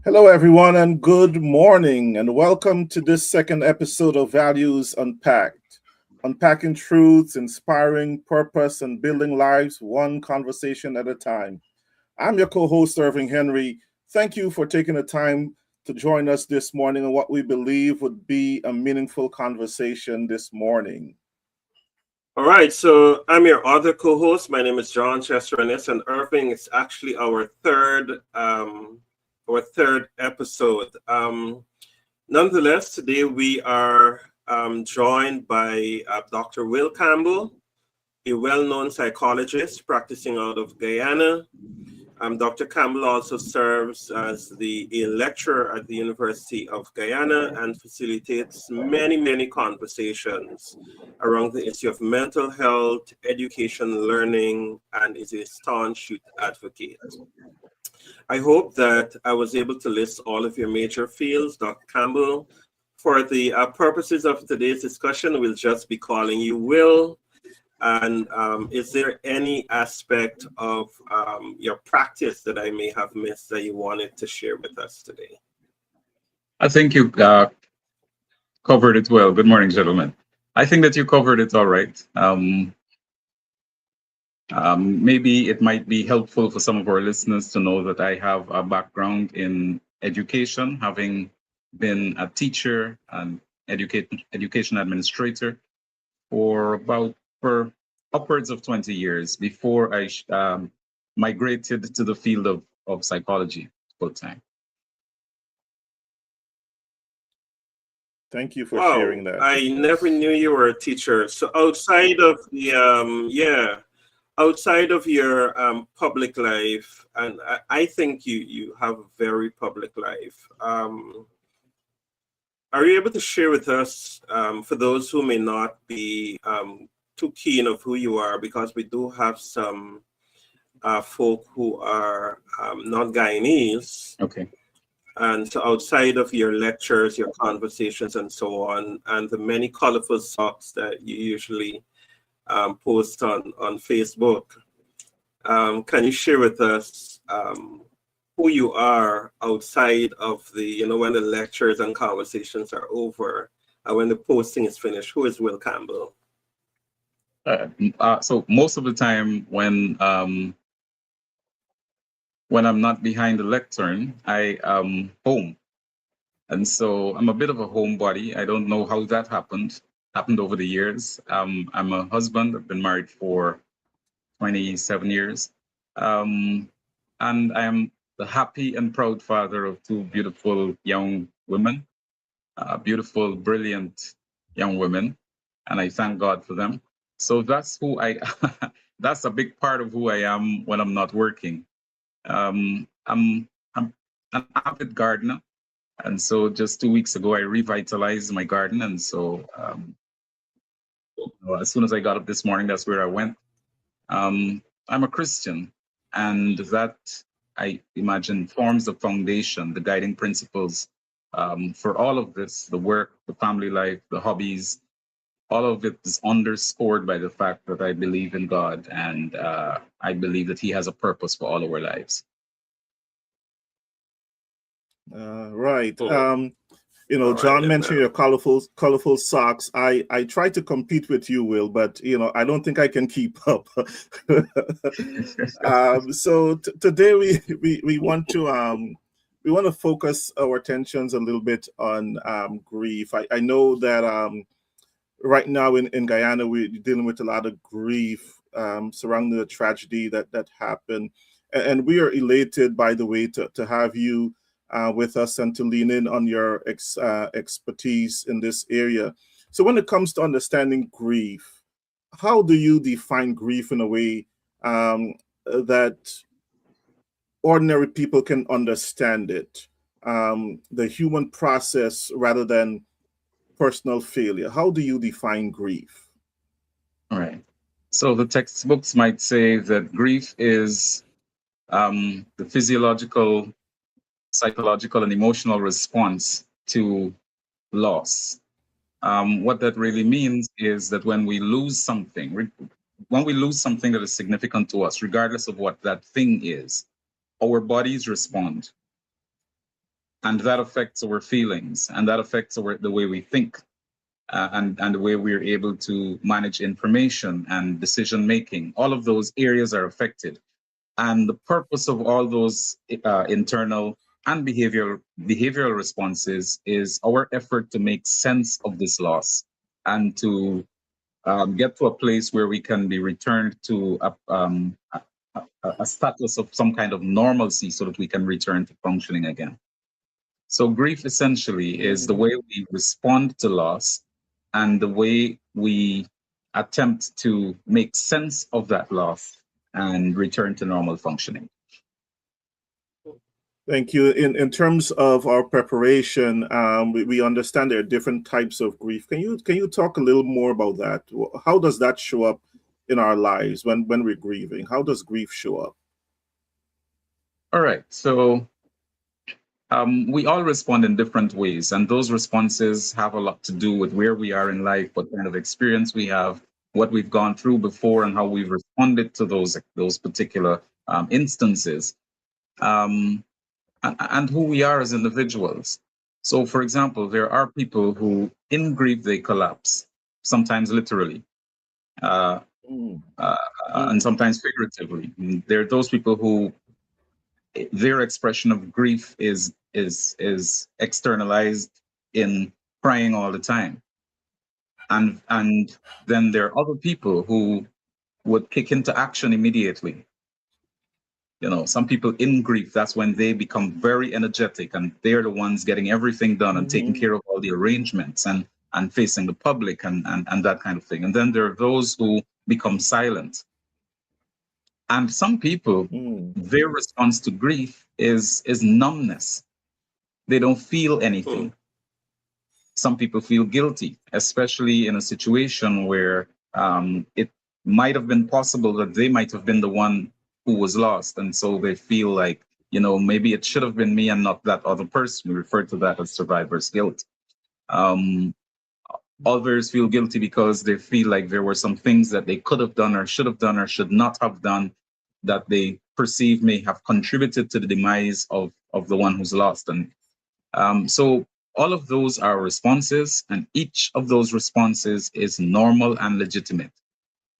Hello, everyone, and good morning, and welcome to this second episode of Values Unpacked. Unpacking truths, inspiring purpose, and building lives one conversation at a time. I'm your co host, Irving Henry. Thank you for taking the time to join us this morning on what we believe would be a meaningful conversation this morning. All right, so I'm your other co-host. My name is John Chester, and Irving is actually our third episode. Nonetheless, today we are joined by Dr. Wil Campbell, a well-known psychologist practicing out of Guyana. Dr. Campbell also serves as a lecturer at the University of Guyana and facilitates many conversations around the issue of mental health, education, learning, and is a staunch youth advocate. I hope that I was able to list all of your major fields, Dr. Campbell. For the purposes of today's discussion, we'll just be calling you Wil. And is there any aspect of your practice that I may have missed that you wanted to share with us today? I think you covered it well. Good morning, gentlemen. I think that you covered it all right. Maybe it might be helpful for some of our listeners to know that I have a background in education, having been a teacher and education administrator for upwards of 20 years before I migrated to the field of psychology full time. Thank you for Wow, sharing that. I with never us. knew you were a teacher. So outside of your public life, and I think you have a very public life. Are you able to share with us, for those who may not be too keen of who you are, because we do have some folk who are not Guyanese, Okay. and so outside of your lectures, your conversations, and so on, and the many colorful socks that you usually post on Facebook, can you share with us who you are outside of when the lectures and conversations are over, and when the posting is finished? Who is Wil Campbell? So most of the time when I'm not behind the lectern, I am home. And so I'm a bit of a homebody. I don't know how that happened over the years. I'm a husband. I've been married for 27 years. And I am the happy and proud father of two beautiful young women, beautiful, brilliant young women. And I thank God for them. So that's that's a big part of who I am when I'm not working. I'm an avid gardener. And so just 2 weeks ago, I revitalized my garden. And so as soon as I got up this morning, that's where I went. I'm a Christian, and that, I imagine, forms the foundation, the guiding principles for all of this, the work, the family life, the hobbies. All of it is underscored by the fact that I believe in God, and I believe that He has a purpose for all of our lives. Right. Oh, all right, John then. mentioned your colorful socks. I try to compete with you, Wil, but I don't think I can keep up. So today we want to focus our attentions a little bit on grief. I know that right now in Guyana we're dealing with a lot of grief surrounding the tragedy that happened, and we are elated, by the way, to have you with us and to lean in on your expertise in this area. So, when it comes to understanding grief, how do you define grief in a way that ordinary people can understand it? The human process rather than personal failure. How do you define grief? All right. So the textbooks might say that grief is the physiological, psychological, and emotional response to loss. What that really means is that when we lose something, that is significant to us, regardless of what that thing is, our bodies respond. And that affects our feelings, and that affects the way we think, and the way we're able to manage information and decision making. All of those areas are affected. And the purpose of all those internal and behavioral responses is our effort to make sense of this loss and to get to a place where we can be returned to a status of some kind of normalcy so that we can return to functioning again. So grief essentially is the way we respond to loss and the way we attempt to make sense of that loss and return to normal functioning. Thank you. In terms of our preparation, we understand there are different types of grief. Can you talk a little more about that? How does that show up in our lives when we're grieving? How does grief show up? All right. So we all respond in different ways, and those responses have a lot to do with where we are in life, what kind of experience we have, what we've gone through before, and how we've responded to those particular instances, and who we are as individuals. So, for example, there are people who, in grief, they collapse, sometimes literally, and sometimes figuratively. There are those people who their expression of grief is externalized in crying all the time, and then there are other people who would kick into action immediately. You know, some people in grief, that's when they become very energetic, and they're the ones getting everything done and taking care of all the arrangements and facing the public and that kind of thing. And then there are those who become silent. And some people, their response to grief is numbness. They don't feel anything. Some people feel guilty, especially in a situation where it might have been possible that they might have been the one who was lost. And so they feel like, you know, maybe it should have been me and not that other person. We refer to that as survivor's guilt. Others feel guilty because they feel like there were some things that they could have done or should not have done that they perceive may have contributed to the demise of the one who's lost. And so all of those are responses, and each of those responses is normal and legitimate.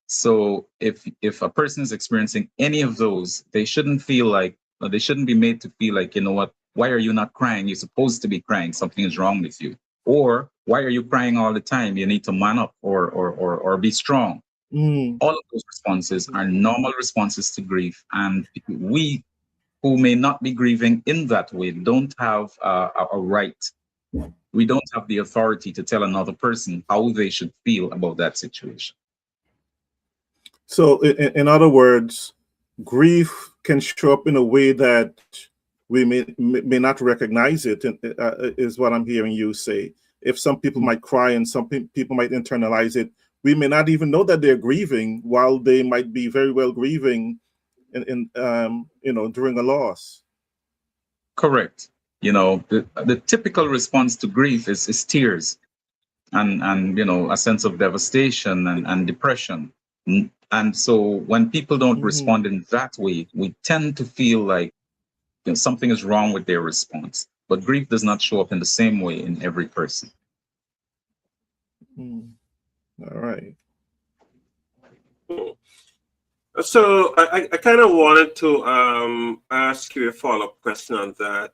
So if a person is experiencing any of those, they shouldn't feel like, or they shouldn't be made to feel like, you know what, why are you not crying? You're supposed to be crying. Something is wrong with you. Or why are you crying all the time? You need to man up or be strong. All of those responses are normal responses to grief. And we who may not be grieving in that way don't have a right. We don't have the authority to tell another person how they should feel about that situation. So in other words, grief can show up in a way that we may not recognize it, is what I'm hearing you say. If some people might cry and some people might internalize it, we may not even know that they're grieving while they might be very well grieving in during a loss. Correct. You know, the typical response to grief is tears and you know, a sense of devastation and depression. And so when people don't respond in that way, we tend to feel like, you know, something is wrong with their response. But grief does not show up in the same way in every person. All right. So I kind of wanted to ask you a follow-up question on that.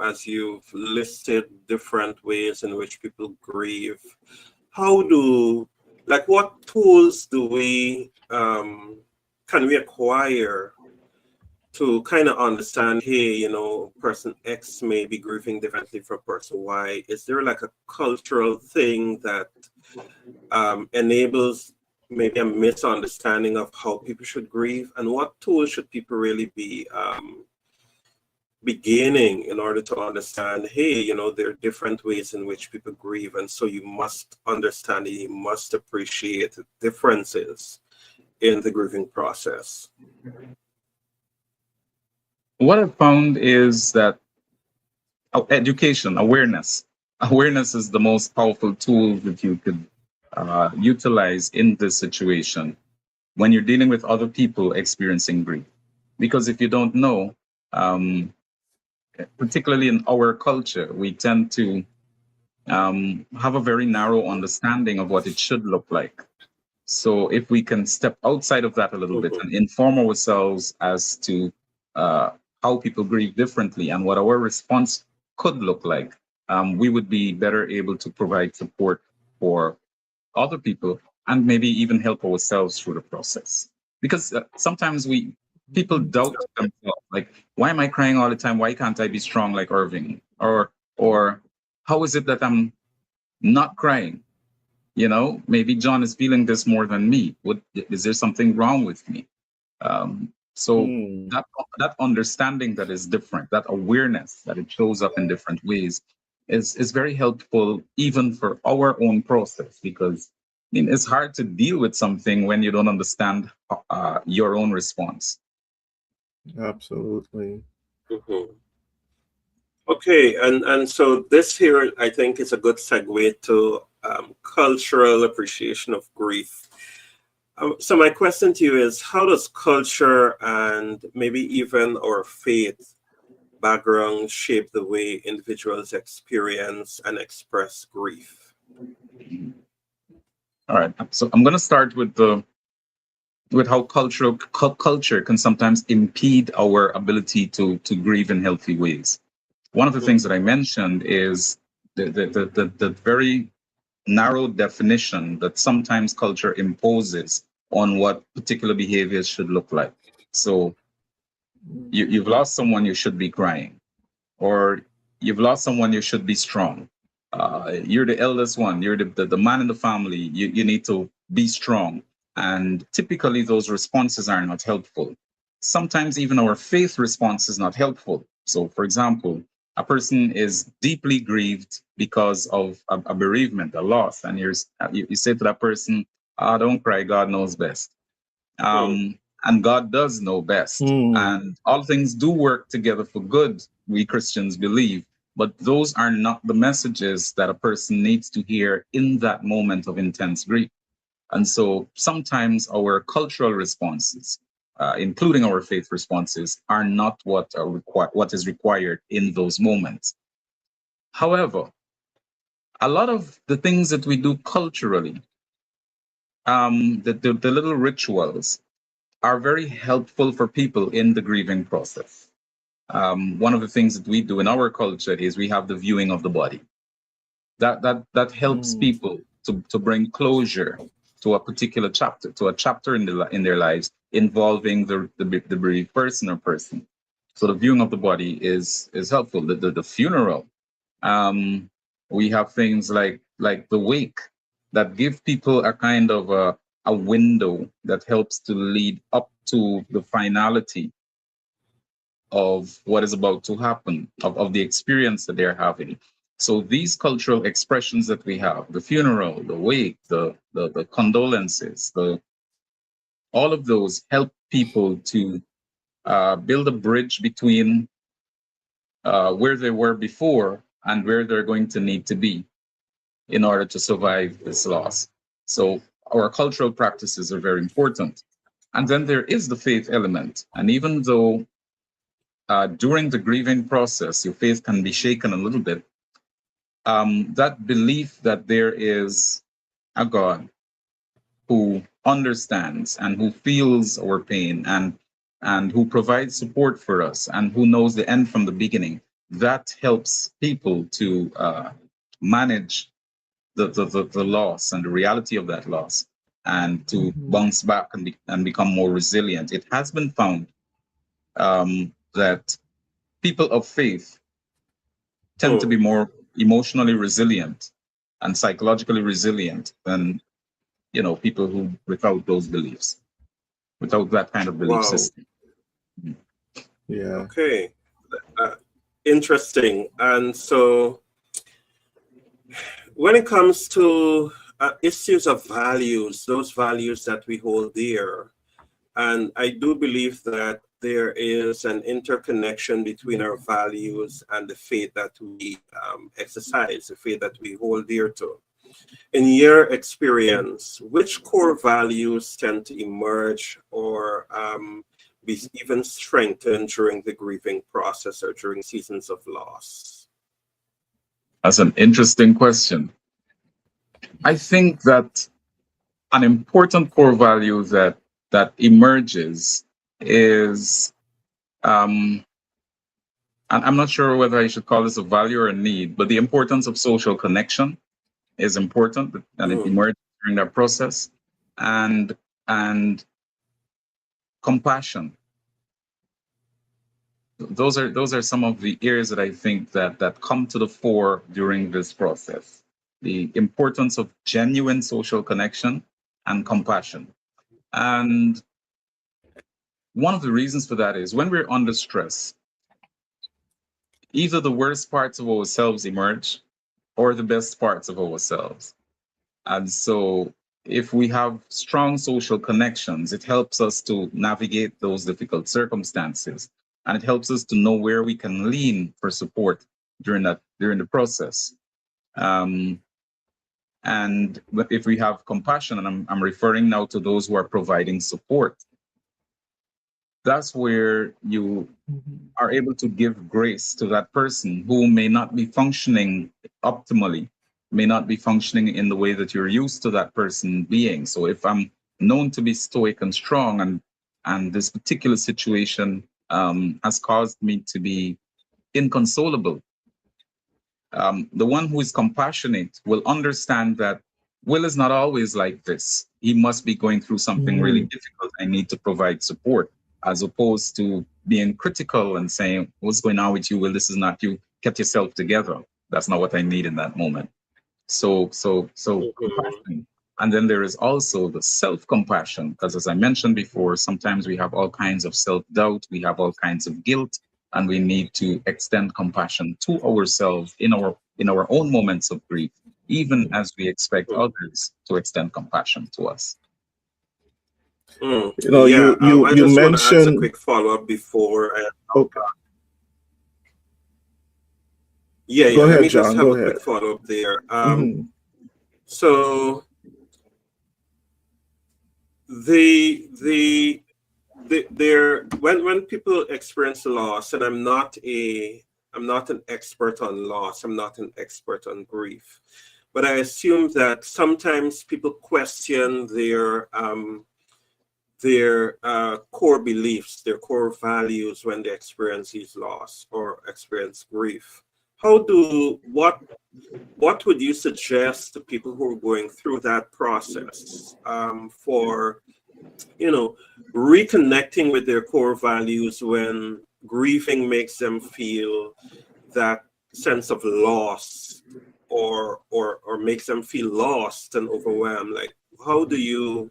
As you've listed different ways in which people grieve, what tools do we can we acquire to kind of understand, hey, you know, person X may be grieving differently from person Y? Is there like a cultural thing that enables maybe a misunderstanding of how people should grieve? And what tools should people really be beginning in order to understand, hey, you know, there are different ways in which people grieve, and so you must understand it, you must appreciate the differences in the grieving process? What I've found is that education, awareness is the most powerful tool that you could utilize in this situation when you're dealing with other people experiencing grief. Because if you don't know, particularly in our culture, we tend to have a very narrow understanding of what it should look like. So if we can step outside of that a little bit and inform ourselves as to how people grieve differently and what our response could look like, we would be better able to provide support for other people and maybe even help ourselves through the process. Because sometimes people doubt themselves, like, why am I crying all the time? Why can't I be strong like Irving? Or how is it that I'm not crying? You know, maybe John is feeling this more than me. Is there something wrong with me? So that understanding that is different, that awareness that it shows up in different ways, is very helpful even for our own process, because I mean, it's hard to deal with something when you don't understand your own response. Absolutely. Okay, and so this here, I think, is a good segue to cultural appreciation of grief. So my question to you is, how does culture and maybe even our faith background shape the way individuals experience and express grief? All right, so I'm going to start with how culture can sometimes impede our ability to grieve in healthy ways. One of the things that I mentioned is the very narrow definition that sometimes culture imposes on what particular behaviors should look like. So you've lost someone, you should be crying, or you've lost someone, you should be strong. You're the eldest one, you're the man in the family, you need to be strong. And typically those responses are not helpful. Sometimes even our faith response is not helpful. So for example, a person is deeply grieved because of a bereavement, a loss, and you say to that person, don't cry, God knows best. And God does know best. And all things do work together for good, we Christians believe. But those are not the messages that a person needs to hear in that moment of intense grief. And so sometimes our cultural responses, including our faith responses, are not what is required in those moments. However, a lot of the things that we do culturally, the little rituals, are very helpful for people in the grieving process. One of the things that we do in our culture is we have the viewing of the body. That helps people to bring closure to a particular chapter, to a chapter in their lives involving the bereaved person or person. So the viewing of the body is helpful. The funeral, we have things like the wake that give people a kind of a window that helps to lead up to the finality of what is about to happen, of the experience that they're having. So these cultural expressions that we have, the funeral, the wake, the condolences, all of those help people to build a bridge between where they were before and where they're going to need to be in order to survive this loss. So our cultural practices are very important. And then there is the faith element. And even though during the grieving process, your faith can be shaken a little bit, that belief that there is a God who understands and who feels our pain and who provides support for us and who knows the end from the beginning, that helps people to manage the loss and the reality of that loss, and to bounce back and become more resilient. It has been found that people of faith tend to be more emotionally resilient and psychologically resilient than people who without those beliefs, without that kind of belief system. Yeah. Okay. Interesting. And so when it comes to issues of values, those values that we hold dear, and I do believe that there is an interconnection between our values and the faith that we exercise, the faith that we hold dear to. In your experience, which core values tend to emerge or be even strengthened during the grieving process or during seasons of loss? That's an interesting question. I think that an important core value that emerges is, and I'm not sure whether I should call this a value or a need, but the importance of social connection is important, and it emerges during that process, and compassion. Those are some of the areas that I think that come to the fore during this process. The importance of genuine social connection and compassion. And one of the reasons for that is when we're under stress, either the worst parts of ourselves emerge or the best parts of ourselves. And so if we have strong social connections, it helps us to navigate those difficult circumstances. And it helps us to know where we can lean for support during the process. And if we have compassion, and I'm referring now to those who are providing support, that's where you are able to give grace to that person who may not be functioning optimally, may not be functioning in the way that you're used to that person being. So if I'm known to be stoic and strong, and this particular situation has caused me to be inconsolable, the one who is compassionate will understand that Will is not always like this. He must be going through something really difficult. I need to provide support, as opposed to being critical and saying, what's going on with you? Well, this is not you. Get yourself together. That's not what I need in that moment. So compassion. And then there is also the self-compassion, because as I mentioned before, sometimes we have all kinds of self-doubt, we have all kinds of guilt, and we need to extend compassion to ourselves in our own moments of grief, even as we expect others to extend compassion to us. You know, you I just mentioned. want to ask a quick follow-up before. Okay. Go ahead, let me John. just have a quick follow-up there. So when people experience loss, and I'm not an expert on loss, I'm not an expert on grief, but I assume that sometimes people question their core beliefs, their core values when they experience these loss or experience grief. What would you suggest to people who are going through that process for, reconnecting with their core values when grieving makes them feel that sense of loss, or makes them feel lost and overwhelmed? Like, how do you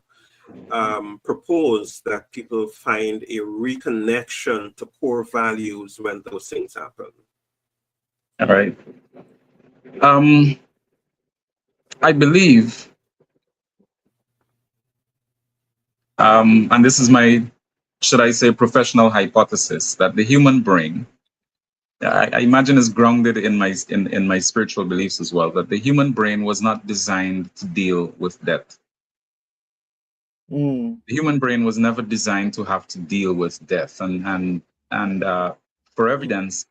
propose that people find a reconnection to core values when those things happen? All right. I believe, and this is my, should I say, professional hypothesis, that the human brain, I imagine, is grounded in my spiritual beliefs as well, that the human brain was not designed to deal with death. The human brain was never designed to have to deal with death. And for evidence,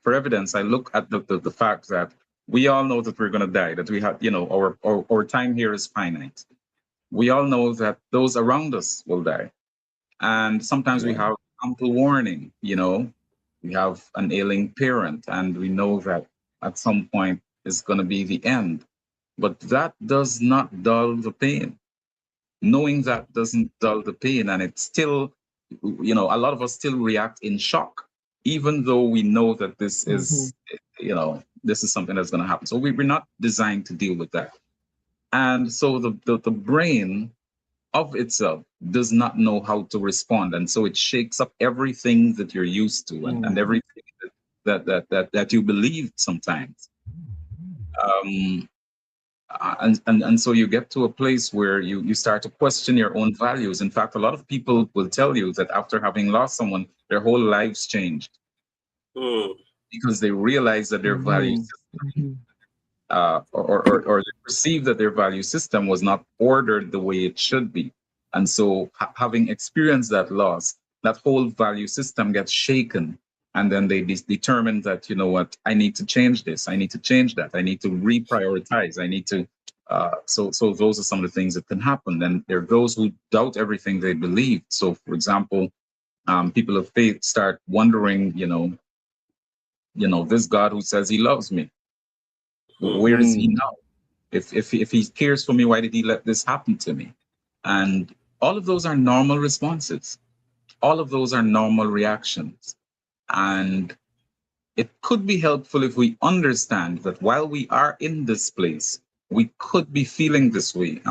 I look at the fact that we all know that we're going to die, that we have, our time here is finite. We all know that those around us will die. And sometimes we have ample warning, we have an ailing parent, and we know that at some point it's going to be the end. But that does not dull the pain. Knowing that doesn't dull the pain, and it's still, a lot of us still react in shock, even though we know that this is, this is something that's going to happen. So we're not designed to deal with that. And so the brain of itself does not know how to respond. And so it shakes up everything that you're used to, and everything that you believe sometimes. And so you get to a place where you start to question your own values. In fact, a lot of people will tell you that after having lost someone, their whole lives changed because they realize that their value system, or they perceive that their value system was not ordered the way it should be. And so having experienced that loss, that whole value system gets shaken. And then they determine that, you know what, I need to change this, I need to change that, I need to reprioritize, I need to. So those are some of the things that can happen. And there are those who doubt everything they believe. So, for example, people of faith start wondering, this God who says he loves me, where is he now? If he cares for me, why did he let this happen to me? And all of those are normal responses. All of those are normal reactions. And it could be helpful if we understand that while we are in this place, we could be feeling this way.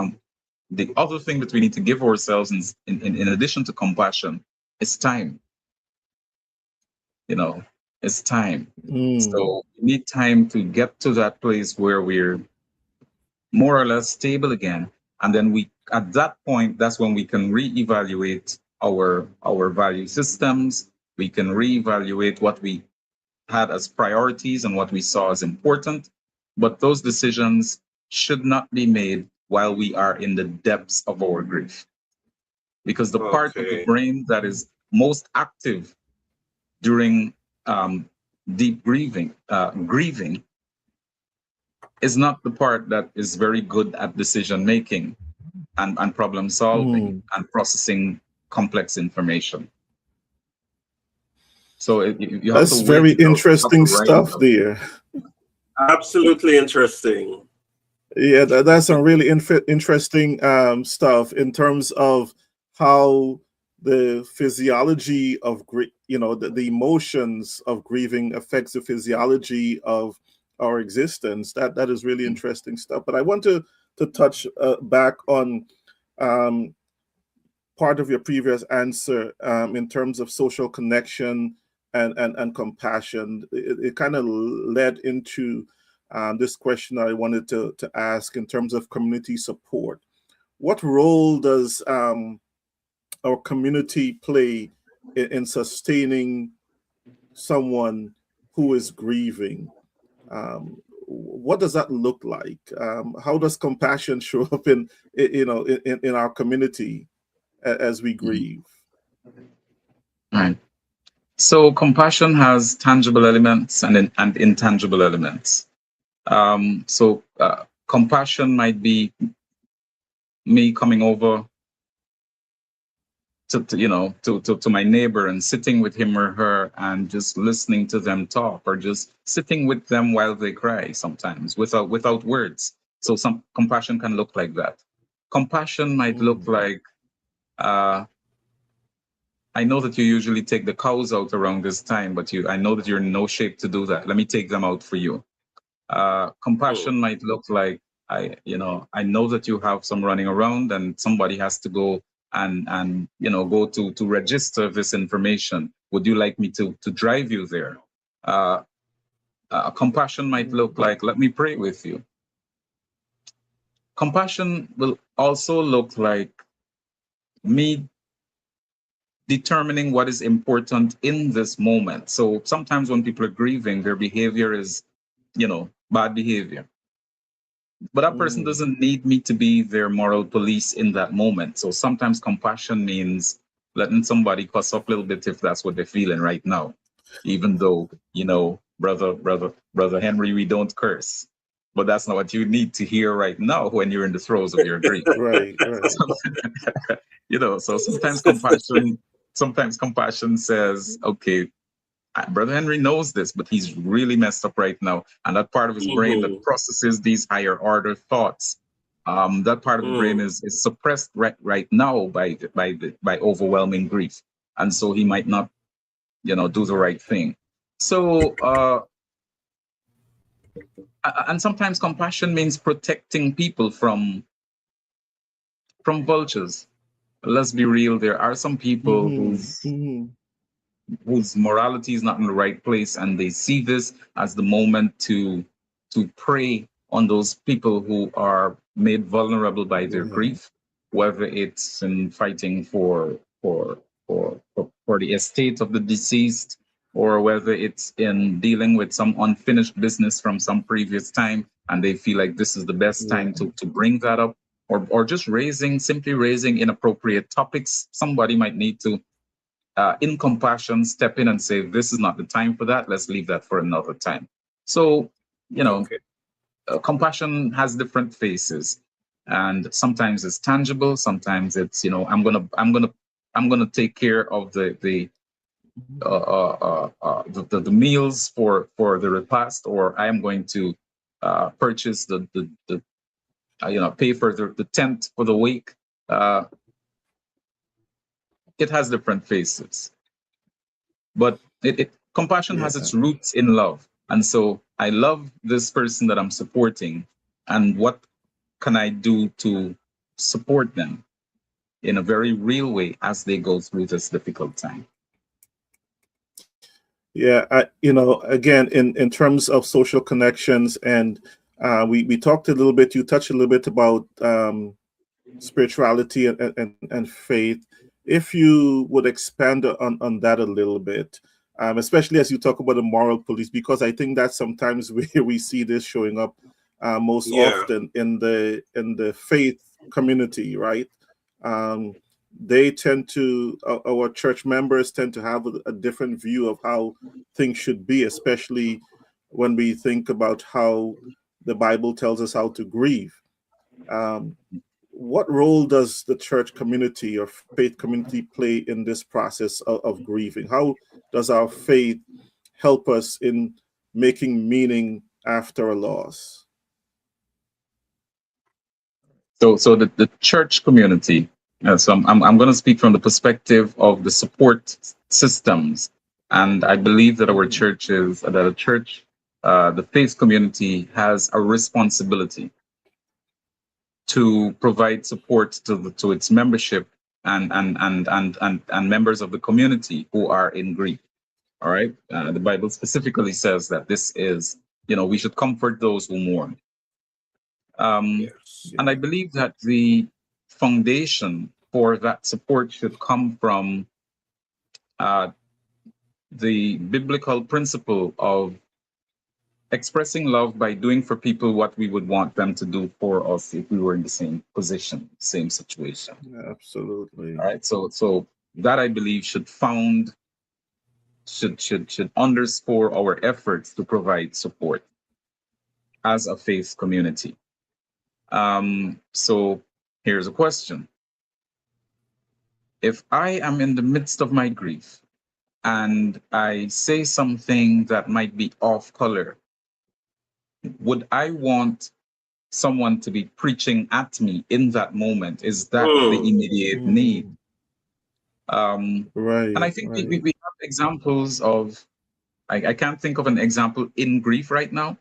The other thing that we need to give ourselves in addition to compassion is time. It's time. So we need time to get to that place where we're more or less stable again. And then at that point, that's when we can reevaluate our value systems. We can reevaluate what we had as priorities and what we saw as important. But those decisions should not be made while we are in the depths of our grief. Because the part of the brain that is most active during deep grieving is not the part that is very good at decision making and problem solving and processing complex information. So you have that's very interesting stuff there. Absolutely interesting. Yeah, that's some really interesting stuff in terms of how the physiology of the emotions of grieving affects the physiology of our existence. That is really interesting stuff. But I want to touch back on part of your previous answer in terms of social connection and compassion. It kind of led into this question I wanted to ask in terms of community support. What role does our community play in sustaining someone who is grieving? What does that look like? How does compassion show up in our community as we grieve? Right. So compassion has tangible elements and intangible elements. Compassion might be me coming over to my neighbor and sitting with him or her and just listening to them talk, or just sitting with them while they cry sometimes without words. So some compassion can look like that. Compassion might look like, I know that you usually take the cows out around this time, but I know that you're in no shape to do that. Let me take them out for you. Compassion might look like, I know that you have some running around and somebody has to go and go to register this information. Would you like me to drive you there? Compassion might look like, let me pray with you. Compassion will also look like me determining what is important in this moment. So sometimes when people are grieving, their behavior is, bad behavior. But that person doesn't need me to be their moral police in that moment. So sometimes compassion means letting somebody cuss up a little bit if that's what they're feeling right now. Even though, brother Henry, we don't curse. But that's not what you need to hear right now when you're in the throes of your grief. Right. So sometimes compassion says, okay, Brother Henry knows this, but he's really messed up right now. And that part of his brain that processes these higher order thoughts, that part of the brain is suppressed right now by overwhelming grief. And so he might not, do the right thing. So, and sometimes compassion means protecting people from vultures. Let's be real, there are some people whose morality is not in the right place, and they see this as the moment to prey on those people who are made vulnerable by their grief, whether it's in fighting for the estate of the deceased, or whether it's in dealing with some unfinished business from some previous time, and they feel like this is the best time to bring that up, or just simply raising inappropriate topics. Somebody might need to in compassion, step in and say, this is not the time for that. Let's leave that for another time. So, Okay. compassion has different faces, and sometimes it's tangible. Sometimes it's, I'm gonna take care of the meals for the repast, or I am going to purchase the pay for the tent for the week. It has different faces, but compassion has its roots in love. And so I love this person that I'm supporting, and what can I do to support them in a very real way as they go through this difficult time? Yeah, again, in terms of social connections, and we talked a little bit, you touched a little bit about spirituality and faith. If you would expand on that a little bit, especially as you talk about the moral police, because I think that sometimes we see this showing up most often in the faith community, right? They tend to, our church members tend to have a different view of how things should be, especially when we think about how the Bible tells us how to grieve. What role does the church community or faith community play in this process of grieving? How does our faith help us in making meaning after a loss? So the church community. So I'm going to speak from the perspective of the support systems, and I believe that the church, the faith community has a responsibility to provide support to its membership and members of the community who are in grief. All right, the Bible specifically says that this is, we should comfort those who mourn. And I believe that the foundation for that support should come from the biblical principle of expressing love by doing for people what we would want them to do for us if we were in the same position, same situation. Absolutely. All right. So that, I believe, should underscore our efforts to provide support as a faith community. So here's a question. If I am in the midst of my grief and I say something that might be off color, would I want someone to be preaching at me in that moment? Is that the immediate need? Right. And I think we have examples of, I can't think of an example in grief right now,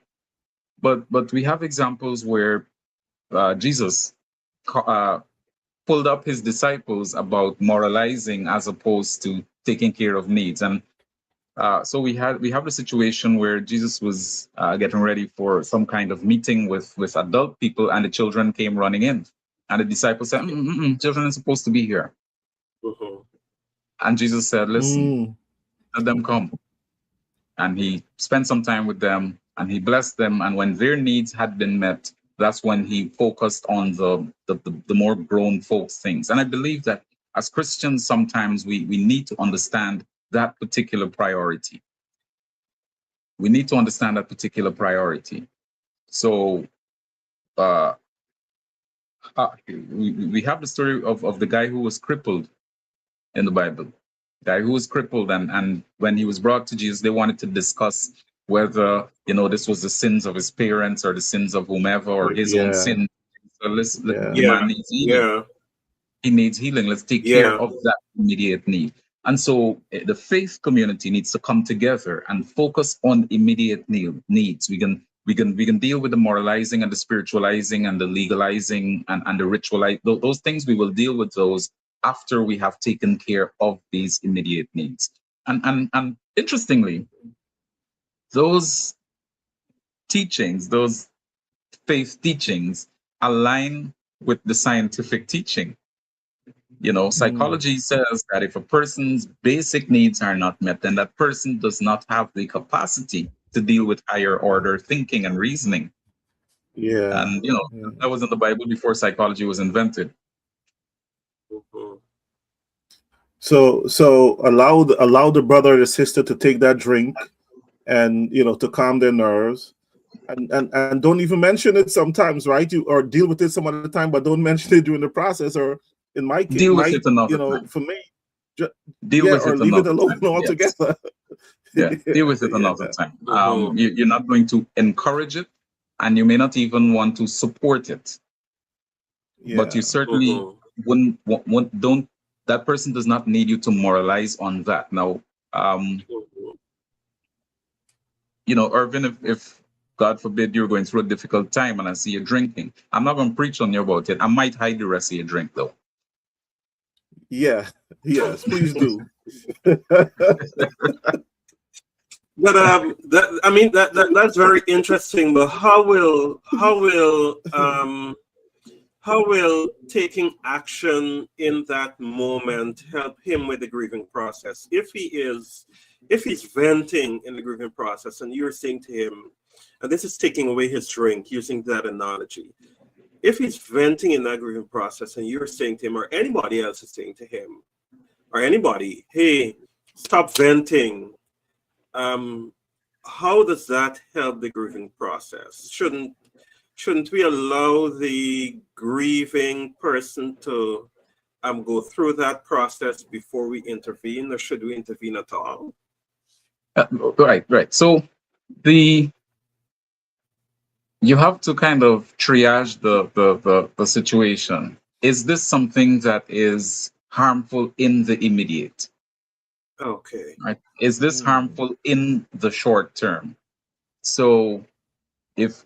but we have examples where Jesus pulled up his disciples about moralizing as opposed to taking care of needs. And so we have the situation where Jesus was getting ready for some kind of meeting with adult people, and the children came running in, and the disciples said, children are supposed to be here. And Jesus said, listen, let them come. And he spent some time with them, and he blessed them. And when their needs had been met, that's when he focused on the more grown folks things. And I believe that as Christians, sometimes we need to understand that particular priority. We need to understand that particular priority. So we have the story of the guy who was crippled in the Bible. The guy who was crippled, and when he was brought to Jesus, they wanted to discuss whether, this was the sins of his parents or the sins of whomever or his own sin. So the man needs healing. He needs healing. Let's take care of that immediate need. And so the faith community needs to come together and focus on immediate needs. We can deal with the moralizing and the spiritualizing and the legalizing and the ritualizing. Those things, we will deal with those after we have taken care of these immediate needs. And interestingly, those teachings, those faith teachings, align with the scientific teaching. Psychology says that if a person's basic needs are not met, then that person does not have the capacity to deal with higher order thinking and reasoning. And that was in the Bible before psychology was invented. So allow the brother or the sister to take that drink, and to calm their nerves, and don't even mention it sometimes, right? You or deal with it some other time, but don't mention it during the process. Or in my case, Deal with it another time. for me, Deal yeah, with or it leave it another alone time. Yes. altogether. Yeah. Deal with it Yeah, another time. Mm-hmm. You're not going to encourage it, and you may not even want to support it, but you yeah, certainly Mm-hmm. don't. That person does not need you to moralize on that. Now, Mm-hmm. Irvin, if God forbid you're going through a difficult time and I see you drinking, I'm not going to preach on you about it. I might hide the rest of your drink though. yeah, yes, please do. But that's very interesting. But how will taking action in that moment help him with the grieving process? If he's venting in the grieving process, and you're saying to him, and this is taking away his drink, using that analogy. If he's venting in that grieving process, and you're saying to him, or anybody else is saying to him, or anybody, hey, stop venting. Um, how does that help the grieving process? Shouldn't we allow the grieving person to go through that process before we intervene, or should we intervene at all? Right. So the you have to kind of triage the situation. Is this something that is harmful in the immediate? Okay. Right? Is this Mm, harmful in the short term? So if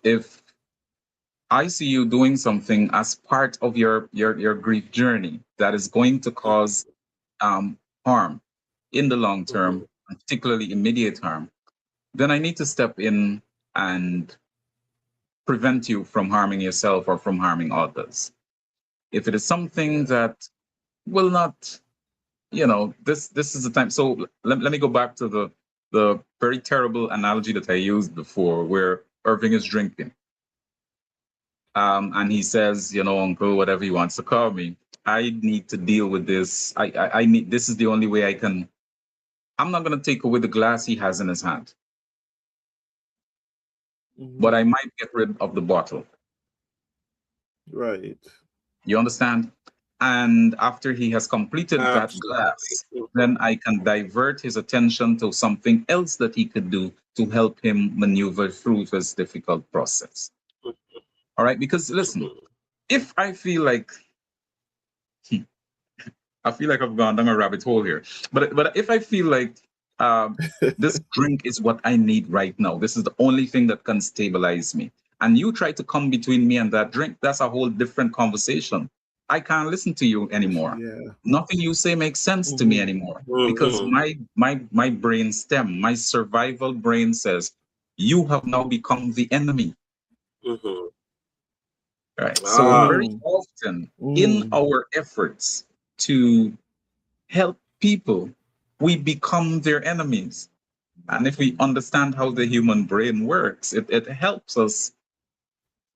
I see you doing something as part of your grief journey that is going to cause harm in the long Mm-hmm. term, particularly immediate harm, then I need to step in and prevent you from harming yourself or from harming others. If it is something yeah. that will not, this is the time. So let me go back to the very terrible analogy that I used before, where Irving is drinking. And he says, uncle, whatever he wants to call me, I need to deal with this. I need, this is the only way I can. I'm not going to take away the glass he has in his hand, but I Hmm. might get rid of the bottle. Right. You understand? And after he has completed that Absolutely. glass, then I can divert his attention to something else that he could do to help him maneuver through this difficult process. All right? Because listen, Mm-hmm. if I feel like I've gone down a rabbit hole here. But if I feel like this drink is what I need right now, this is the only thing that can stabilize me, and you try to come between me and that drink, that's a whole different conversation. I can't listen to you anymore. Yeah. Nothing you say makes sense to me Hmm. anymore because Mm-hmm. my brain stem, my survival brain says, you have now become the enemy. Mm-hmm. Right. So Ah. very Mm, often in mm, our efforts to help people, we become their enemies. And if we understand how the human brain works, it helps us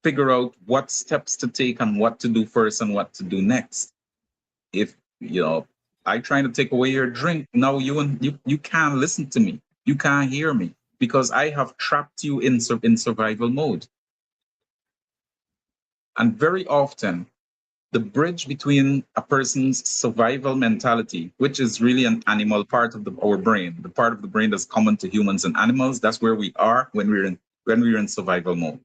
figure out what steps to take and what to do first and what to do next. If I trying to take away your drink, now you can't listen to me. You can't hear me because I have trapped you in survival mode. And very often the bridge between a person's survival mentality, which is really an animal part of our brain, the part of the brain that's common to humans and animals. That's where we are when we're in survival mode.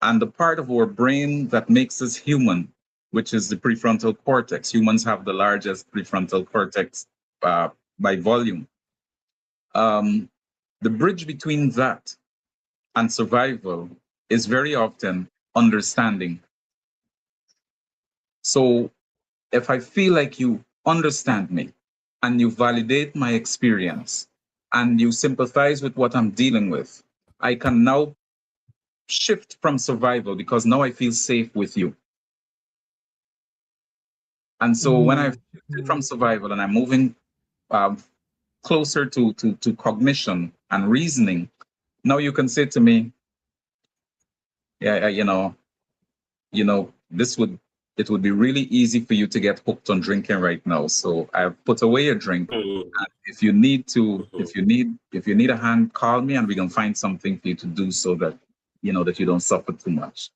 And the part of our brain that makes us human, which is the prefrontal cortex. Humans have the largest prefrontal cortex uh, by volume. Um, the bridge between that and survival is very often understanding. So if I feel like you understand me and you validate my experience and you sympathize with what I'm dealing with, I can now shift from survival because now I feel safe with you. And so when I've mm, shifted from mm. survival and I'm moving um, closer to cognition and reasoning, now you can say to me, yeah, this would it would be really easy for you to get hooked on drinking right now. So I've put away a drink. Mm-hmm. And if you need to, Mm-hmm. if you need a hand, call me and we can find something for you to do so that that you don't suffer too much.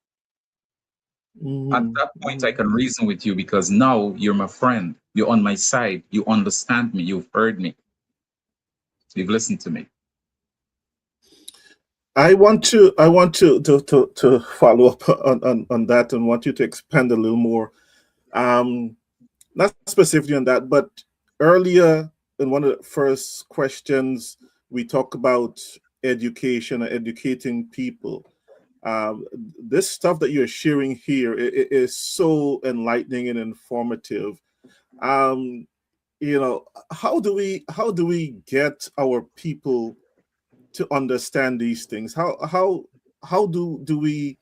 At that point, I can reason with you because now you're my friend. You're on my side. You understand me. You've heard me. You've listened to me. I want to follow up on that and want you to expand a little more. Not specifically on that, but earlier in one of the first questions, we talk about education and educating people. This stuff that you're sharing here is so enlightening and informative. How do we get our people to understand these things? How do we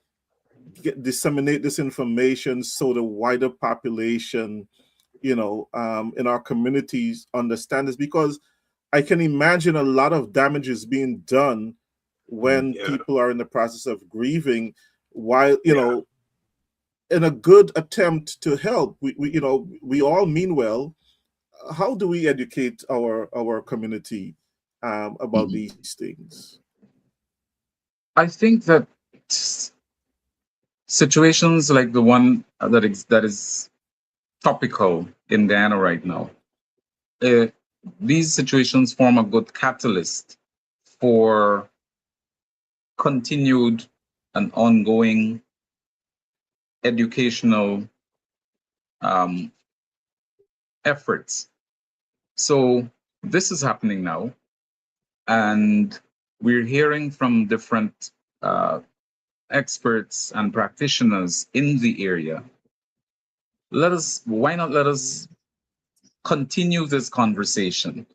disseminate this information so the wider population, in our communities understand this? Because I can imagine a lot of damage is being done when people are in the process of grieving, while in a good attempt to help. We all mean well. How do we educate our community about these things? I think that situations like the one that is topical in Guyana right now, these situations form a good catalyst for continued and ongoing educational efforts. So this is happening now, and we're hearing from different experts and practitioners in the area. Why not let us continue this conversation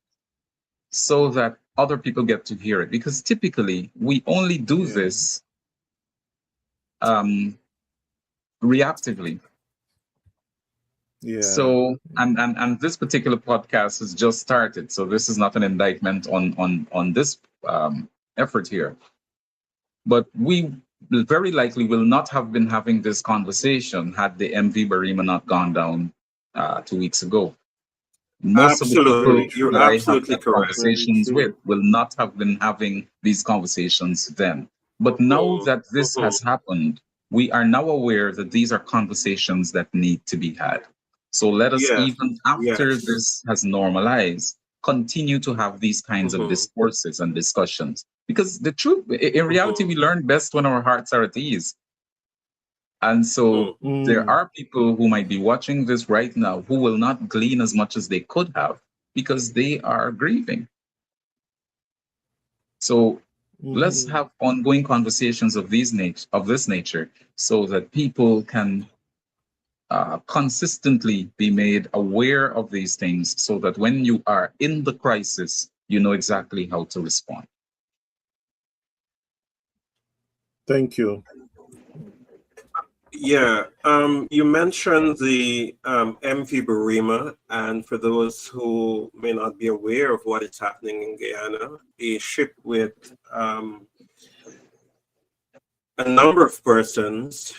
so that other people get to hear it? Because typically we only do this reactively. So and this particular podcast has just started, so this is not an indictment on this effort here, but we very likely will not have been having this conversation had the MV Barima not gone down 2 weeks ago. Most of the people You're that I have absolutely correct. conversations with will not have been having these conversations then. But now that this has happened, we are now aware that these are conversations that need to be had. So let us, even after this has normalized, continue to have these kinds of discourses and discussions. Because the truth, in reality, we learn best when our hearts are at ease. And so there are people who might be watching this right now who will not glean as much as they could have because they are grieving. So let's have ongoing conversations of this nature so that people can consistently be made aware of these things so that when you are in the crisis, you know exactly how to respond. Thank you. Yeah, you mentioned the MV Barima, and for those who may not be aware of what is happening in Guyana, a ship with a number of persons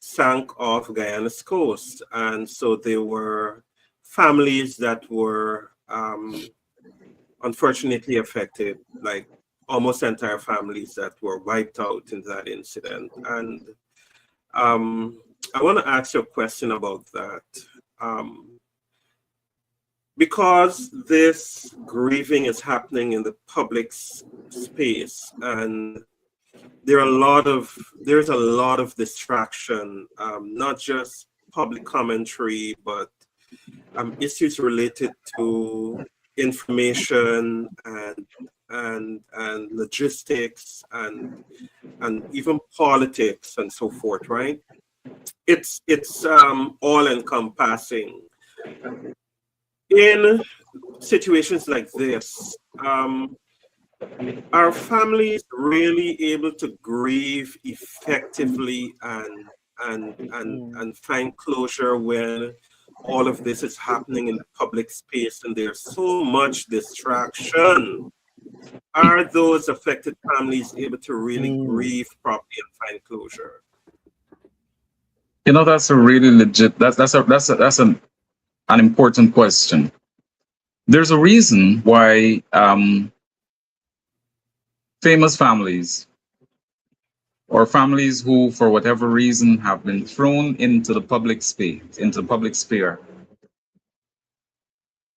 sank off Guyana's coast, and so there were families that were unfortunately affected, like almost entire families that were wiped out in that incident. And I want to ask you a question about that. Because this grieving is happening in the public space, and there's a lot of distraction, not just public commentary, but issues related to information and logistics and even politics and so forth, right? It's all encompassing. In situations like this, are families really able to grieve effectively and find closure when all of this is happening in the public space and there's so much distraction? Are those affected families able to really grieve properly and find closure? You know, that's a really legit. An important question. There's a reason why famous families or families who, for whatever reason, have been thrown into the public space, into the public sphere,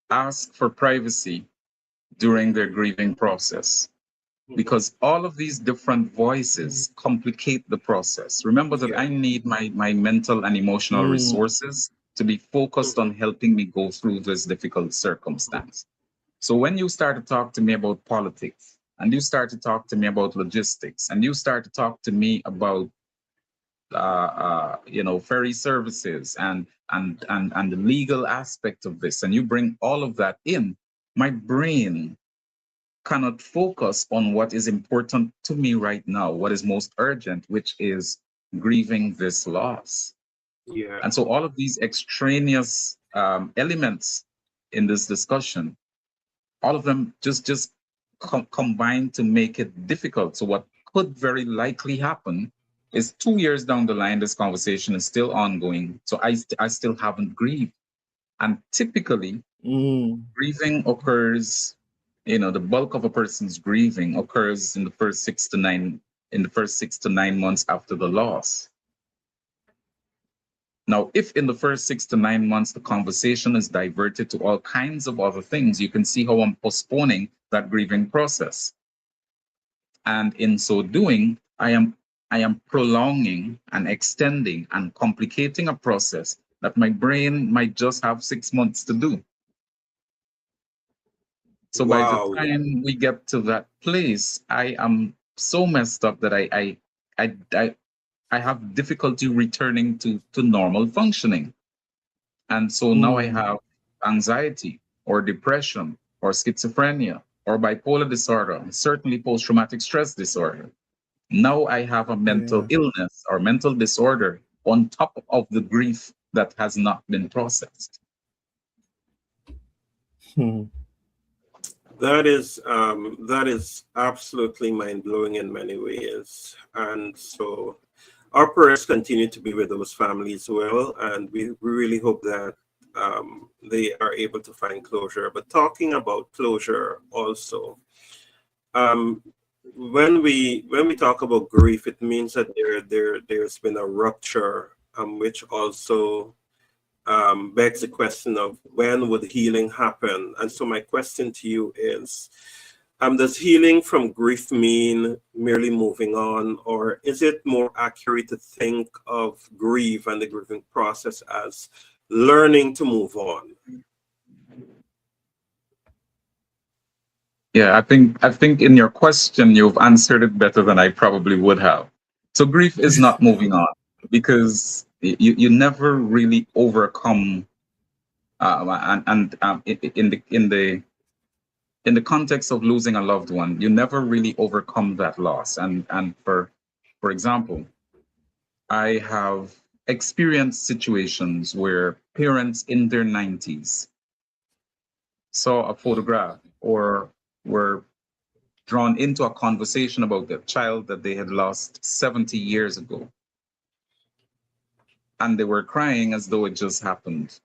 ask for privacy during their grieving process. Because all of these different voices complicate the process. Remember that I need my mental and emotional resources to be focused on helping me go through this difficult circumstance. So when you start to talk to me about politics, and you start to talk to me about logistics, and you start to talk to me about ferry services and the legal aspect of this, and you bring all of that in, my brain cannot focus on what is important to me right now, what is most urgent, which is grieving this loss. Yeah. And so all of these extraneous elements in this discussion, all of them just combine to make it difficult. So what could very likely happen is 2 years down the line, this conversation is still ongoing. So I still haven't grieved. And typically, grieving occurs, the bulk of a person's grieving occurs in the first 6 to 9 months after the loss. Now, if in the first 6 to 9 months the conversation is diverted to all kinds of other things, you can see how I'm postponing that grieving process. And in so doing, I am prolonging and extending and complicating a process that my brain might just have 6 months to do. So by the time we get to that place, I am so messed up that I have difficulty returning to normal functioning. And so now I have anxiety or depression or schizophrenia or bipolar disorder, and certainly post-traumatic stress disorder. Now I have a mental illness or mental disorder on top of the grief that has not been processed. That is absolutely mind-blowing in many ways. And so our prayers continue to be with those families well, and we really hope that they are able to find closure. But talking about closure also, when we talk about grief, it means that there's been a rupture, which also begs the question of when would healing happen? And so my question to you is, does healing from grief mean merely moving on, or is it more accurate to think of grief and the grieving process as learning to move on? Yeah, I think in your question you've answered it better than I probably would have. So grief is not moving on, because you never really overcome in the context of losing a loved one, you never really overcome that loss. And for example, I have experienced situations where parents in their 90s saw a photograph or were drawn into a conversation about their child that they had lost 70 years ago. And they were crying as though it just happened.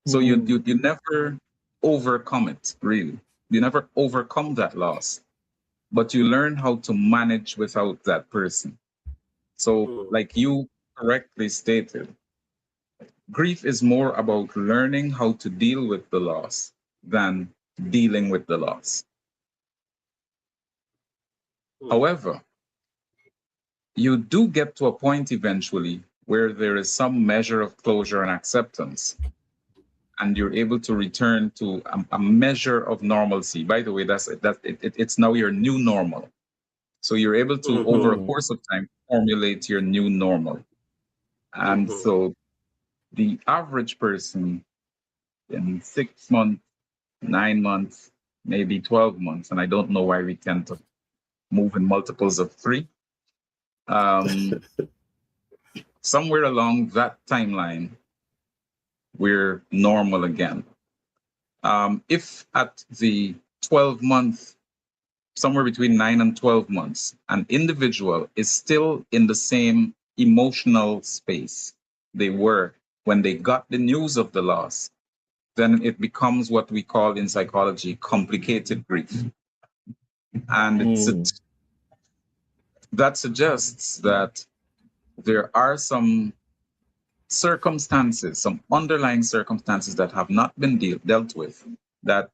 So you never overcome it, really. You never overcome that loss, but you learn how to manage without that person. So like you correctly stated, grief is more about learning how to deal with the loss than dealing with the loss. However, you do get to a point eventually where there is some measure of closure and acceptance, and you're able to return to a measure of normalcy. By the way, it's now your new normal. So you're able to, over a course of time, formulate your new normal. And so the average person in 6 months, 9 months, maybe 12 months, and I don't know why we tend to move in multiples of 3. Somewhere along that timeline, we're normal again. If at the 12-month, somewhere between 9 and 12 months, an individual is still in the same emotional space they were when they got the news of the loss, then it becomes what we call in psychology complicated grief. And that suggests that there are some circumstances, some underlying circumstances that have not been dealt with, that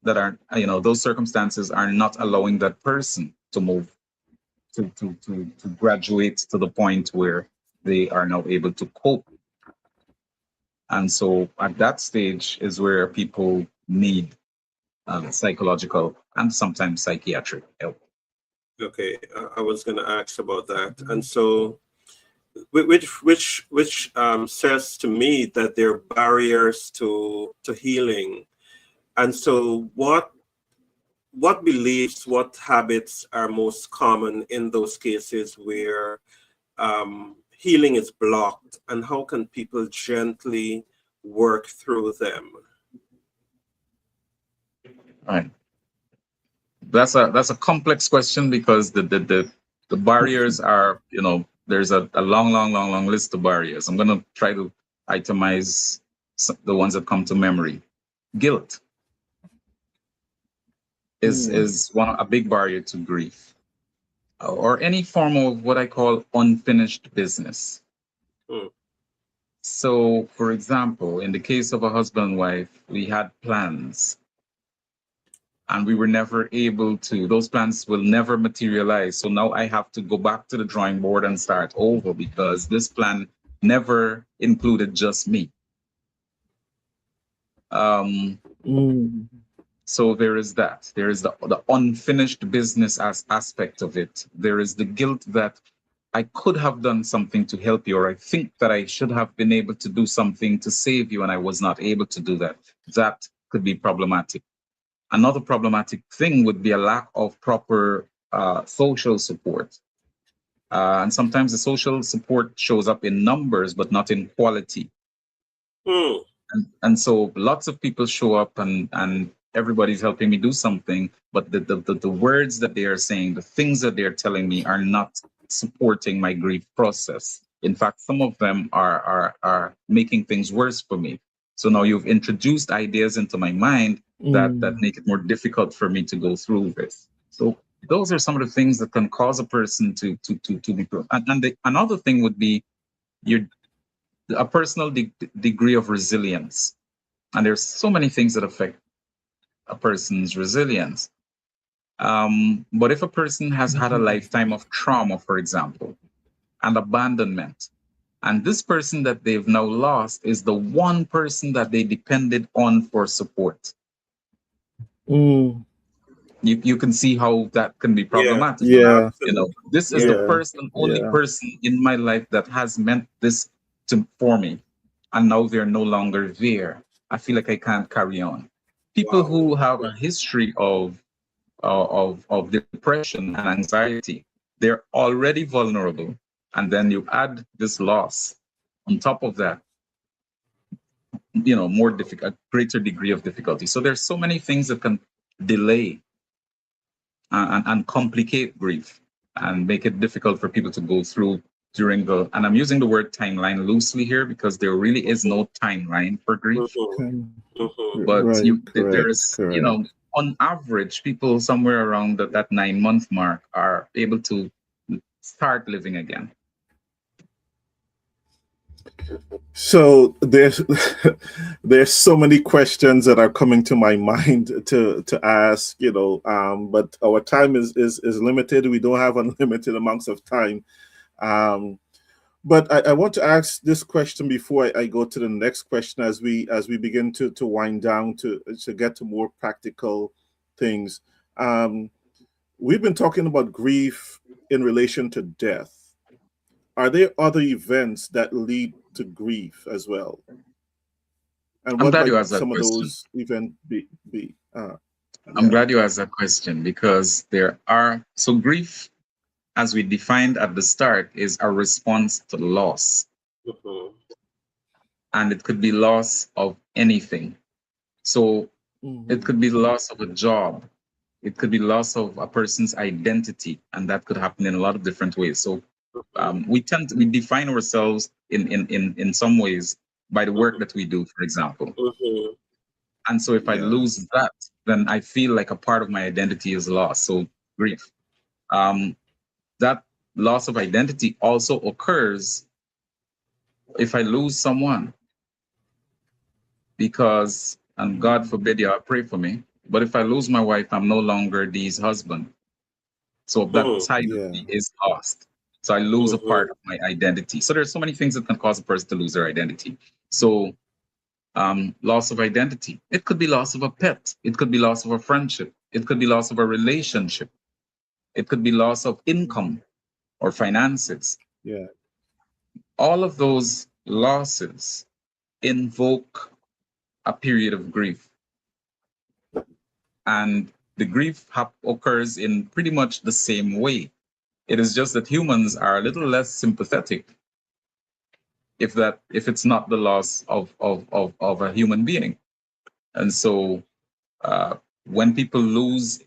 are, those circumstances are not allowing that person to move, to graduate to the point where they are now able to cope. And so at that stage is where people need psychological and sometimes psychiatric help. Okay, I was going to ask about that. And so which says to me that there are barriers to healing. And so what beliefs, what habits are most common in those cases where healing is blocked, and how can people gently work through them? Right. That's a complex question, because the barriers are, there's a long list of barriers. I'm going to try to itemize the ones that come to memory. Guilt is a big barrier to grief, or any form of what I call unfinished business. So, for example, in the case of a husband and wife, we had plans, and we were never able to, those plans will never materialize. So now I have to go back to the drawing board and start over, because this plan never included just me. So there is that. There is the unfinished business aspect of it. There is the guilt that I could have done something to help you, or I think that I should have been able to do something to save you, and I was not able to do that. That could be problematic. Another problematic thing would be a lack of proper social support. And sometimes the social support shows up in numbers, but not in quality. And so lots of people show up, and everybody's helping me do something, but the words that they are saying, the things that they're telling me are not supporting my grief process. In fact, some of them are making things worse for me. So now you've introduced ideas into my mind that make it more difficult for me to go through this. So those are some of the things that can cause a person to be. And another thing would be a personal degree of resilience. And there's so many things that affect a person's resilience. But if a person has had a lifetime of trauma, for example, and abandonment, and this person that they've now lost is the one person that they depended on for support, you can see how that can be problematic. Yeah. This is the only person in my life that has meant this for me, and now they're no longer there. I feel like I can't carry on. People who have a history of depression and anxiety, they're already vulnerable, and then you add this loss on top of that, more difficult, greater degree of difficulty. So there's so many things that can delay and complicate grief and make it difficult for people to go through during and I'm using the word timeline loosely here, because there really is no timeline for grief. But there's, on average, people somewhere around that 9-month mark are able to start living again. So there's so many questions that are coming to my mind to ask, but our time is limited. We don't have unlimited amounts of time. But I want to ask this question before I go to the next question, as we begin to wind down to get to more practical things. We've been talking about grief in relation to death. Are there other events that lead to grief as well? And what might some of those events be? I'm glad you asked that question, because so grief, as we defined at the start, is a response to loss. And it could be loss of anything. So it could be loss of a job. It could be loss of a person's identity, and that could happen in a lot of different ways. So We define ourselves in some ways by the work that we do, for example. Mm-hmm. And so if I Yeah. lose that, then I feel like a part of my identity is lost. So grief. That loss of identity also occurs if I lose someone, because, and God forbid you, pray for me, but if I lose my wife, I'm no longer Dee's husband. So that side of Yeah. me is lost. So I lose a part of my identity. So there's so many things that can cause a person to lose their identity. So loss of identity. It could be loss of a pet. It could be loss of a friendship. It could be loss of a relationship. It could be loss of income or finances. Yeah. All of those losses invoke a period of grief. And the grief occurs in pretty much the same way. It is just that humans are a little less sympathetic if it's not the loss of a human being. And so when people lose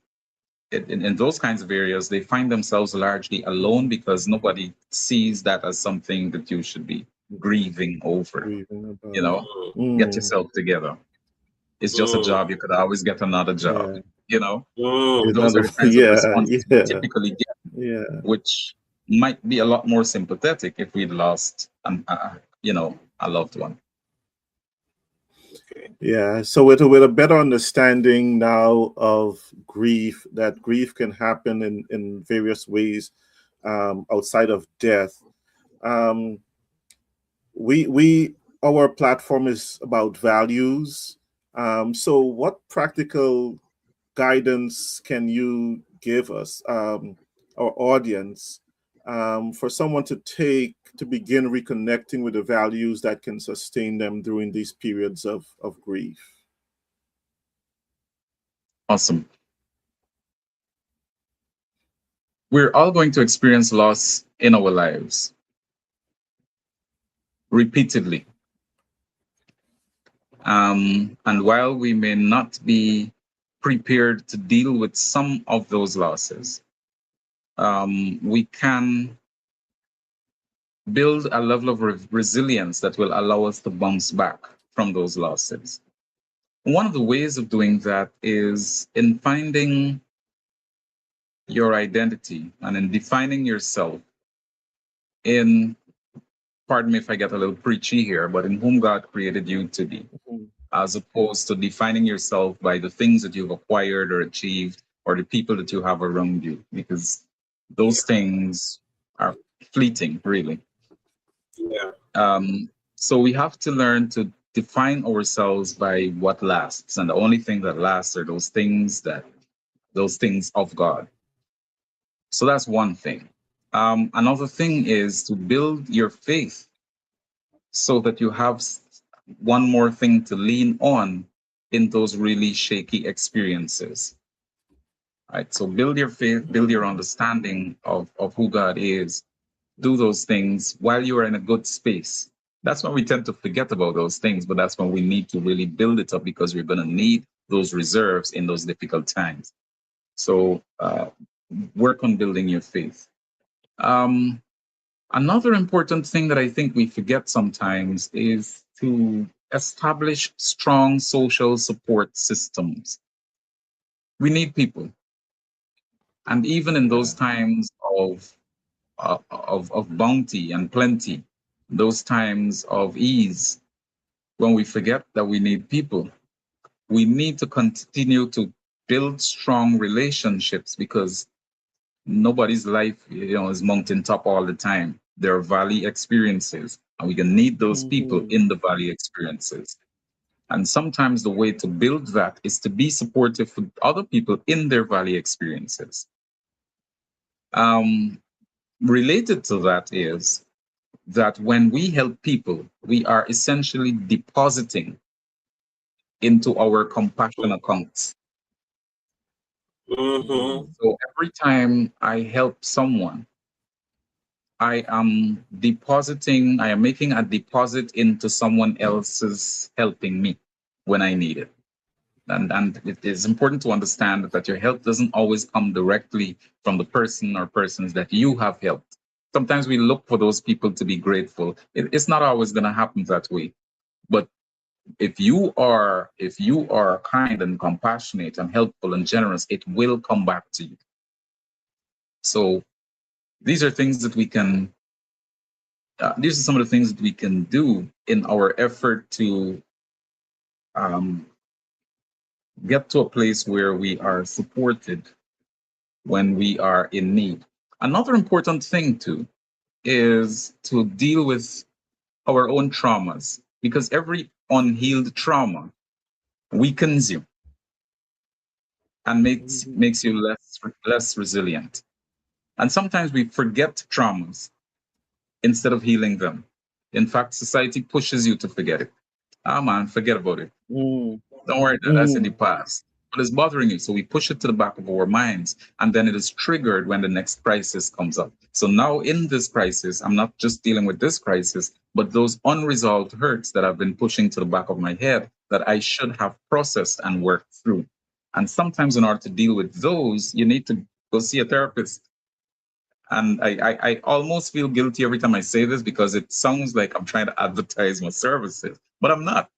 it in those kinds of areas, they find themselves largely alone because nobody sees that as something that you should be grieving over. Grieving You about. know, get Mm. yourself together. It's just a job. You could always get another job. Yeah. You know, those are Another. the kinds of Yeah. responses we Yeah. typically get, Yeah. which might be a lot more sympathetic if we'd lost, a loved one. Yeah. So with a better understanding now of grief, that grief can happen in various ways outside of death. Um, we our platform is about values. So what practical guidance can you give us, our audience, for someone to take to begin reconnecting with the values that can sustain them during these periods of grief? Awesome. We're all going to experience loss in our lives repeatedly. And while we may not be prepared to deal with some of those losses, we can build a level of resilience that will allow us to bounce back from those losses. One of the ways of doing that is in finding your identity and in defining yourself in, pardon me if I get a little preachy here, but in whom God created you to be, as opposed to defining yourself by the things that you've acquired or achieved or the people that you have around you, because those things are fleeting, really. Yeah. So we have to learn to define ourselves by what lasts, and the only thing that lasts are those things of God. So that's one thing. Another thing is to build your faith so that you have one more thing to lean on in those really shaky experiences. Right. So build your faith, build your understanding of who God is. Do those things while you are in a good space. That's when we tend to forget about those things, but that's when we need to really build it up, because we're going to need those reserves in those difficult times. So work on building your faith. Another important thing that I think we forget sometimes is to establish strong social support systems. We need people. And even in those times of bounty and plenty, those times of ease, when we forget that we need people, we need to continue to build strong relationships, because nobody's life, is mountaintop all the time. There are valley experiences, and we can need those people in the valley experiences. And sometimes the way to build that is to be supportive with other people in their valley experiences. Related to that is that when we help people, we are essentially depositing into our compassion accounts. So every time I help someone, I am making a deposit into someone else's helping me when I need it. And it is important to understand that your help doesn't always come directly from the person or persons that you have helped. Sometimes we look for those people to be grateful. It's not always going to happen that way. But if you are kind and compassionate and helpful and generous, it will come back to you. So these are things that we can. These are some of the things that we can do in our effort to get to a place where we are supported when we are in need. Another important thing too is to deal with our own traumas, because every unhealed trauma weakens you and makes you less resilient. And sometimes we forget traumas instead of healing them. In fact, society pushes you to forget it. Ah, man, forget about it. Don't worry, that's in the past. But it's bothering you. So we push it to the back of our minds, and then it is triggered when the next crisis comes up. So now in this crisis, I'm not just dealing with this crisis, but those unresolved hurts that I've been pushing to the back of my head that I should have processed and worked through. And sometimes in order to deal with those, you need to go see a therapist. And I almost feel guilty every time I say this because it sounds like I'm trying to advertise my services, but I'm not.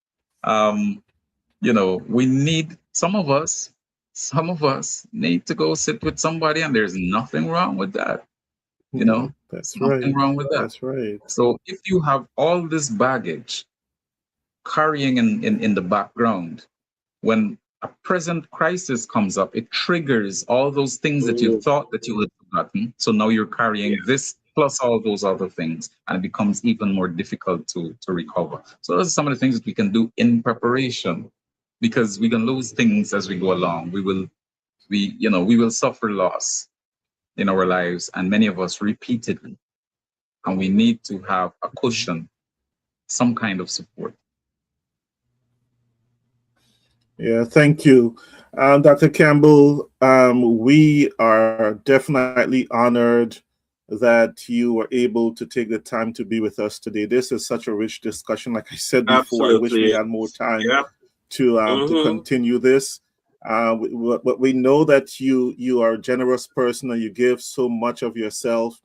We need, some of us need to go sit with somebody, and there's nothing wrong with that. That's nothing right. wrong with that. That's right. So if you have all this baggage carrying in the background, when a present crisis comes up, it triggers all those things that you thought that you had forgotten. So now you're carrying this plus all those other things, and it becomes even more difficult to recover. So those are some of the things that we can do in preparation, because we can lose things as we go along. We will suffer loss in our lives, and many of us repeatedly. And we need to have a cushion, some kind of support. Yeah, thank you. Dr. Campbell, we are definitely honored that you were able to take the time to be with us today. This is such a rich discussion. Like I said before, I wish we had more time to continue this. But we know that you are a generous person and you give so much of yourself.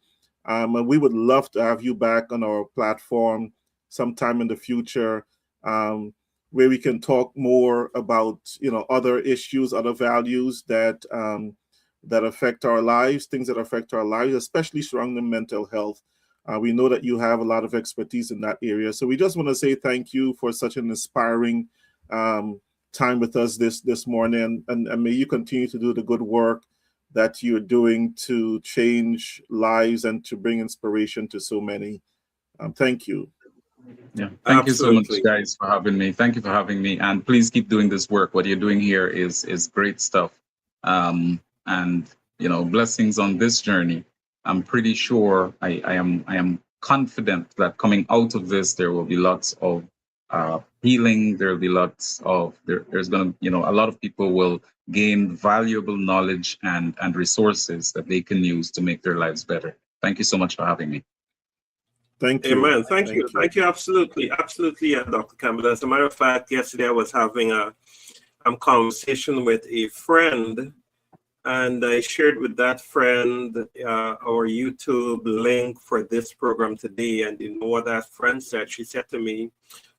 And we would love to have you back on our platform sometime in the future, where we can talk more about other issues, other values that affect our lives, things that affect our lives, especially surrounding mental health. We know that you have a lot of expertise in that area, so we just want to say thank you for such an inspiring time with us this morning, and may you continue to do the good work that you're doing to change lives and to bring inspiration to so many. Thank you. Yeah, thank you so much, guys, for having me. Thank you for having me, and please keep doing this work. What you're doing here is great stuff, and blessings on this journey. I'm pretty sure I am confident that coming out of this, there will be lots of healing. There will be lots of there's going to a lot of people will gain valuable knowledge and resources that they can use to make their lives better. Thank you so much for having me. Thank you. Amen. Thank you. Absolutely, Dr. Campbell. As a matter of fact, yesterday I was having a conversation with a friend, and I shared with that friend our YouTube link for this program today. And you know what that friend said? She said to me,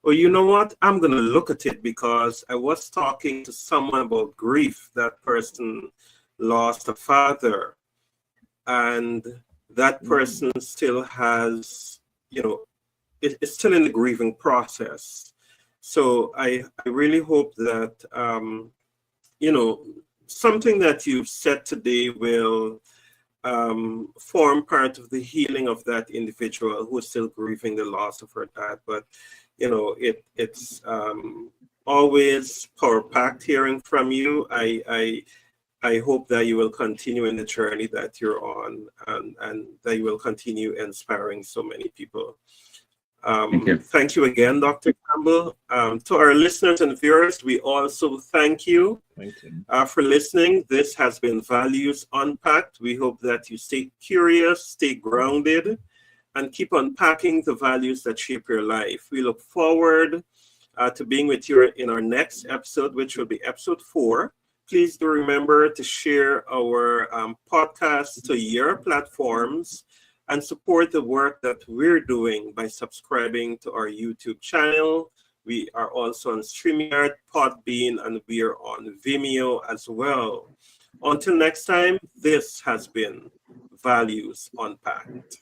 "Well, you know what? I'm going to look at it because I was talking to someone about grief. That person lost a father, and that person still has." It's still in the grieving process. So I really hope that, something that you've said today will form part of the healing of that individual who is still grieving the loss of her dad. But, it's always power-packed hearing from you. I hope that you will continue in the journey that you're on, and that you will continue inspiring so many people. Thank you again, Dr. Campbell. To our listeners and viewers, we also thank you for listening. This has been Values Unpacked. We hope that you stay curious, stay grounded, and keep unpacking the values that shape your life. We look forward to being with you in our next episode, which will be episode 4. Please do remember to share our podcast to your platforms and support the work that we're doing by subscribing to our YouTube channel. We are also on StreamYard, Podbean, and we are on Vimeo as well. Until next time, this has been Values Unpacked.